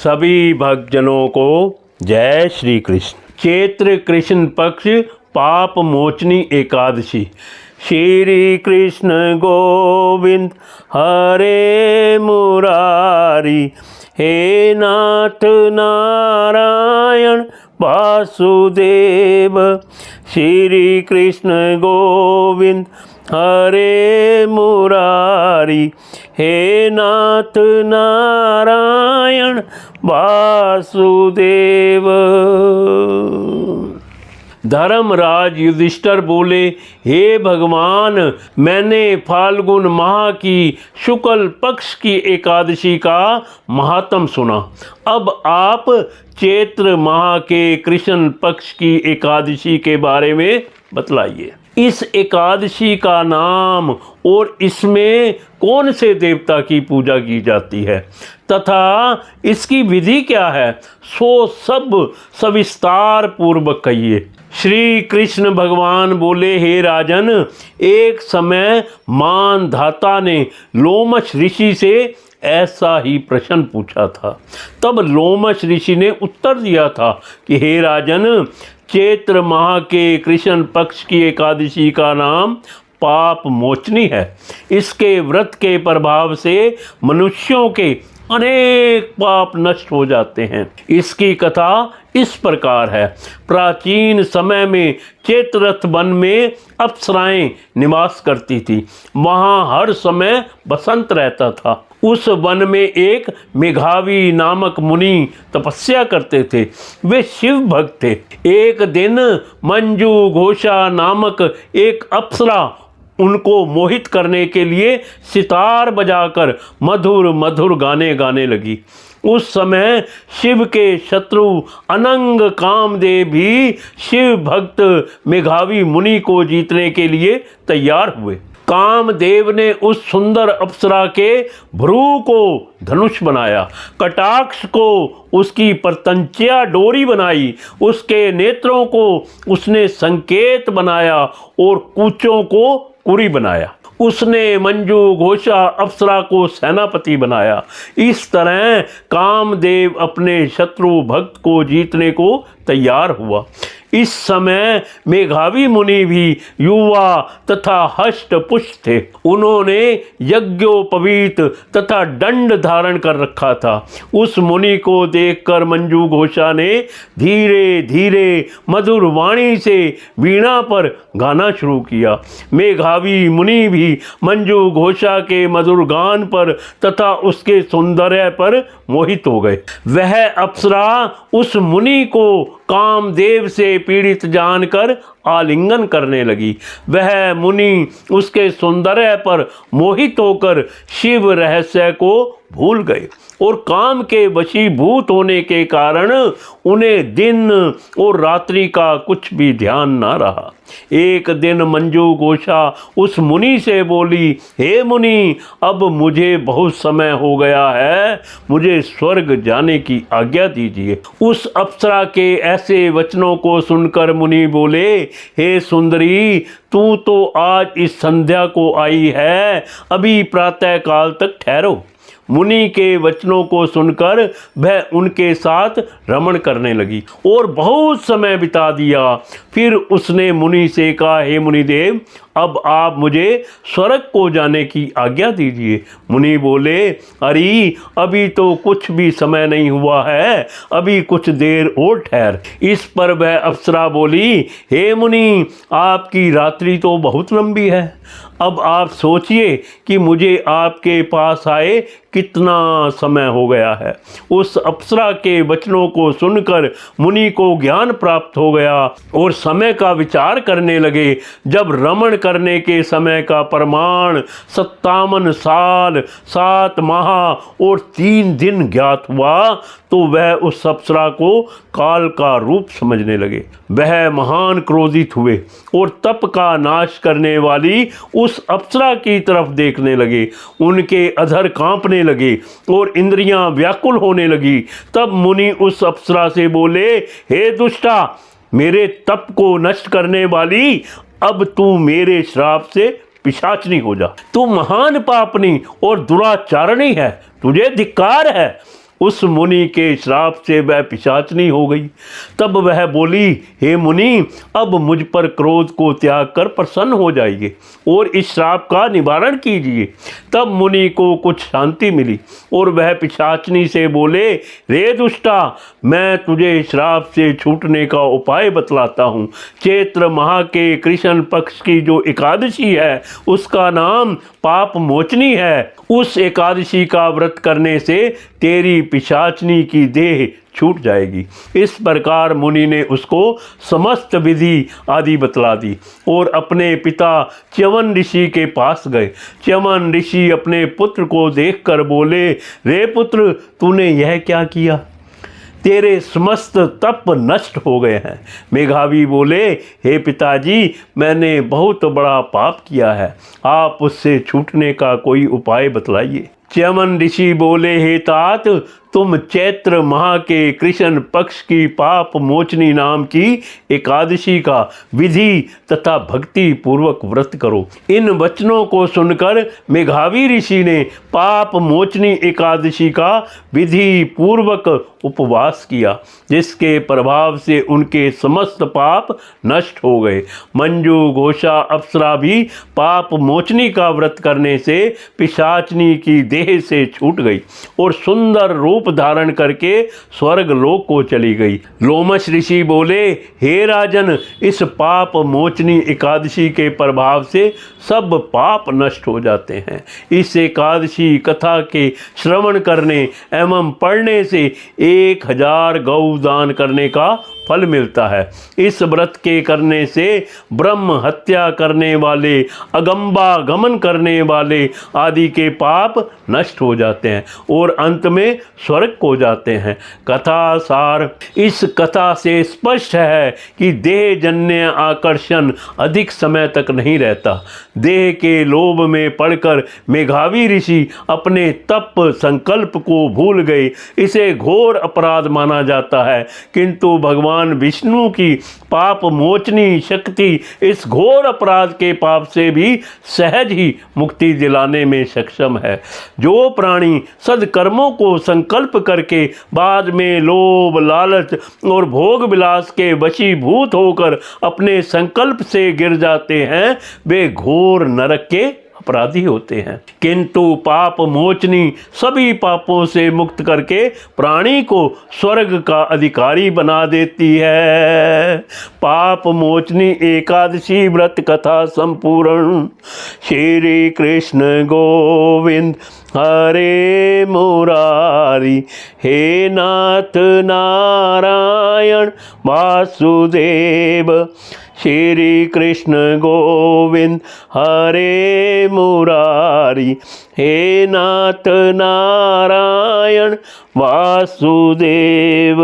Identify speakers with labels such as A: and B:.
A: सभी भक्तजनों को जय श्री कृष्ण। चैत्र कृष्ण पक्ष पाप मोचनी एकादशी। श्री कृष्ण गोविंद हरे मुरारी, हे नाथ नारायण वासुदेव। श्री कृष्ण गोविंद हरे मुरारी, हे नाथ नारायण वासुदेव। धर्मराज युधिष्ठिर बोले, हे भगवान, मैंने फाल्गुन माह की शुक्ल पक्ष की एकादशी का महात्म सुना। अब आप चैत्र माह के कृष्ण पक्ष की एकादशी के बारे में बतलाइए। इस एकादशी का नाम और इसमें कौन से देवता की पूजा की जाती है तथा इसकी विधि क्या है, सो सब सविस्तार पूर्वक कहिए। श्री कृष्ण भगवान बोले, हे राजन, एक समय मानधाता ने लोमश ऋषि से ऐसा ही प्रश्न पूछा था। तब लोमश ऋषि ने उत्तर दिया था कि हे राजन, चैत्र माह के कृष्ण पक्ष की एकादशी का नाम पाप मोचनी है। इसके व्रत के प्रभाव से मनुष्यों के अनेक पाप नष्ट हो जाते हैं। इसकी कथा इस प्रकार है। प्राचीन समय में चैत्ररथ वन में अप्सराएं निवास करती थी। वहाँ हर समय बसंत रहता था। उस वन में एक मेघावी नामक मुनि तपस्या करते थे। वे शिव भक्त थे। एक दिन मंजू घोषा नामक एक अप्सरा उनको मोहित करने के लिए सितार बजाकर मधुर मधुर गाने गाने लगी। उस समय शिव के शत्रु अनंग कामदेव भी शिव भक्त मेघावी मुनि को जीतने के लिए तैयार हुए। कामदेव ने उस सुंदर अप्सरा के भ्रू को धनुष बनाया, कटाक्ष को उसकी परतंचिया डोरी बनाई, उसके नेत्रों को उसने संकेत बनाया और कूचों को कुरी बनाया। उसने मंजू घोषा अप्सरा को सेनापति बनाया। इस तरह कामदेव अपने शत्रु भक्त को जीतने को तैयार हुआ। इस समय मेघावी मुनि भी युवा तथा हष्ट पुष्ट थे। उन्होंने यज्ञोपवीत तथा दंड धारण कर रखा था। उस मुनि को देखकर मंजू घोषा ने धीरे धीरे मधुर वाणी से वीणा पर गाना शुरू किया। मेघावी मुनि भी मंजू घोषा के मधुर गान पर तथा उसके सौंदर्य पर मोहित हो गए। वह अप्सरा उस मुनि को कामदेव से पीड़ित जानकर आलिंगन करने लगी। वह मुनि उसके सौंदर्य पर मोहित होकर शिव रहस्य को भूल गए और काम के वशीभूत होने के कारण उन्हें दिन और रात्रि का कुछ भी ध्यान न रहा। एक दिन मंजू घोषा उस मुनि से बोली, हे मुनि, अब मुझे बहुत समय हो गया है, मुझे स्वर्ग जाने की आज्ञा दीजिए। उस अप्सरा के ऐसे वचनों को सुनकर मुनि बोले, हे सुंदरी, तू तो आज इस संध्या को आई है, अभी प्रातः काल तक ठहरो। मुनि के वचनों को सुनकर वह उनके साथ रमण करने लगी और बहुत समय बिता दिया। फिर उसने मुनि से कहा, हे मुनिदेव, अब आप मुझे स्वर्ग को जाने की आज्ञा दीजिए। मुनि बोले, अरे अभी तो कुछ भी समय नहीं हुआ है, अभी कुछ देर और ठहर। इस पर वह अप्सरा बोली, हे मुनि, आपकी रात्रि तो बहुत लंबी है। अब आप सोचिए कि मुझे आपके पास आए कितना समय हो गया है। उस अप्सरा के वचनों को सुनकर मुनि को ज्ञान प्राप्त हो गया और समय का विचार करने लगे। जब रमण करने के समय का प्रमाण 57 साल 7 माह और 3 दिन ज्ञात हुआ तो वह उस अप्सरा को काल का रूप समझने लगे। वह महान क्रोधित हुए और तप का नाश करने वाली उस अप्सरा की तरफ देखने लगे। उनके अधर कांपने लगे और इंद्रियां व्याकुल होने लगी। तब मुनि उस अप्सरा से बोले, हे दुष्टा, मेरे तप को नष्ट करने वाली, अब तू मेरे श्राप से पिशाचनी हो जा। तू महान पापनी और दुराचारणी है, तुझे धिक्कार है। उस मुनि के श्राप से वह पिशाचनी हो गई। तब वह बोली, हे मुनि, अब मुझ पर क्रोध को त्याग कर प्रसन्न हो जाइए और इस श्राप का निवारण कीजिए। तब मुनि को कुछ शांति मिली और वह पिशाचनी से बोले, रे दुष्टा, मैं तुझे श्राप से छूटने का उपाय बतलाता हूँ। चैत्र माह के कृष्ण पक्ष की जो एकादशी है उसका नाम पाप मोचनी है। उस एकादशी का व्रत करने से तेरी पिशाचनी की देह छूट जाएगी। इस प्रकार मुनि ने उसको समस्त विधि आदि बतला दी और अपने पिता च्यवन ऋषि के पास गए। च्यवन ऋषि अपने पुत्र को देखकर बोले, रे पुत्र, तूने यह क्या किया? तेरे समस्त तप नष्ट हो गए हैं। मेघावी बोले, हे पिताजी, मैंने बहुत बड़ा पाप किया है, आप उससे छूटने का कोई उपाय बतलाइए। च्यवन ऋषि बोले, हे तात, तुम चैत्र माह के कृष्ण पक्ष की पाप मोचनी नाम की एकादशी का विधि तथा भक्ति पूर्वक व्रत करो। इन वचनों को सुनकर मेघावी ऋषि ने पाप मोचनी एकादशी का विधि पूर्वक उपवास किया, जिसके प्रभाव से उनके समस्त पाप नष्ट हो गए। मंजू घोषा अप्सरा भी पाप मोचनी का व्रत करने से पिशाचनी की देह से छूट गई और सुंदर रूप धारण करके स्वर्ग लोक को चली गई। लोमश ऋषि बोले, हे राजन, इस पाप मोचनी एकादशी के प्रभाव से सब पाप नष्ट हो जाते हैं। इस एकादशी कथा के श्रवण करने एवं पढ़ने से 1000 गौ दान करने का फल मिलता है। इस व्रत के करने से ब्रह्म हत्या करने वाले, अगंबा गमन करने वाले आदि के पाप नष्ट हो जाते हैं और अंत में स्वर्ग को जाते हैं। कथा सार, इस कथा से स्पष्ट है कि देह जन्य आकर्षण अधिक समय तक नहीं रहता। देह के लोभ में पड़कर मेघावी ऋषि अपने तप संकल्प को भूल गए। इसे घोर अपराध माना जाता है, किंतु भगवान विष्णु की पाप मोचनी शक्ति इस घोर अपराध के पाप से भी सहज ही मुक्ति दिलाने में सक्षम है। जो प्राणी सदकर्मों को संकल्प करके बाद में लोभ, लालच और भोग विलास के वशीभूत होकर अपने संकल्प से गिर जाते हैं, वे घोर नरक के अपराधी होते हैं। किंतु पाप मोचनी सभी पापों से मुक्त करके प्राणी को स्वर्ग का अधिकारी बना देती है। पाप मोचनी एकादशी व्रत कथा संपूर्ण। श्री कृष्ण गोविंद हरे मुरारी, हे नाथ नारायण वासुदेव। श्री कृष्ण गोविंद हरे मुरारी, हे नाथ नारायण वासुदेव।